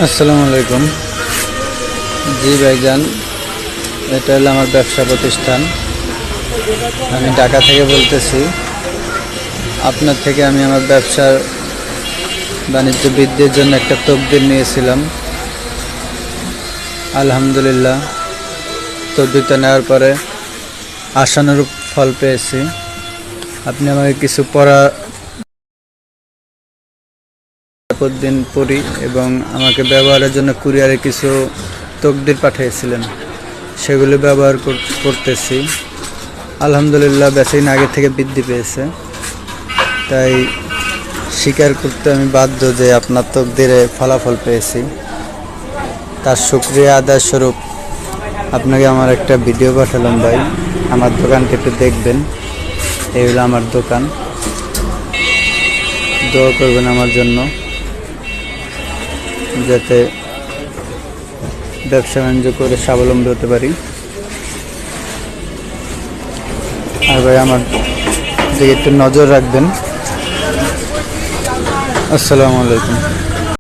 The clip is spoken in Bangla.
আসসালামু আলাইকুম। জি ভাইজান, এটা হলো আমার ব্যবসা প্রতিষ্ঠান। আমি ঢাকা থেকে বলতেছি। আপনার থেকে আমি আমার ব্যবসার বাণিজ্য বৃদ্ধির জন্য একটা তকদির নিয়েছিলাম। আলহামদুলিল্লাহ, তকদিরটা নেওয়ার পরে আশানুরূপ ফল পেয়েছি। আপনি আমাকে কিছু প্রতিদিন পড়ি এবং আমাকে ব্যবহারের জন্য কুরিয়ারে কিছু তকদির পাঠিয়েছিলেন, সেগুলি ব্যবহার করতেছি। আলহামদুলিল্লাহ, বেচাকেনা আগে থেকে বৃদ্ধি পেয়েছে। তাই স্বীকার করতে আমি বাধ্য যে আপনার তকদিরে ফলাফল পেয়েছি। তার শুকরিয়া আদায় স্বরূপ আপনাকে আমার একটা ভিডিও পাঠালাম ভাই। আমার দোকানটা একটু দেখবেন। এই হলো আমার দোকান। দোয়া করবেন আমার জন্য, যাতে ব্যবসা বাণিজ্য করে স্বাবলম্বী হতে পারি। আর ভাই, আমার দিকে একটু নজর রাখবেন। আসসালামু আলাইকুম।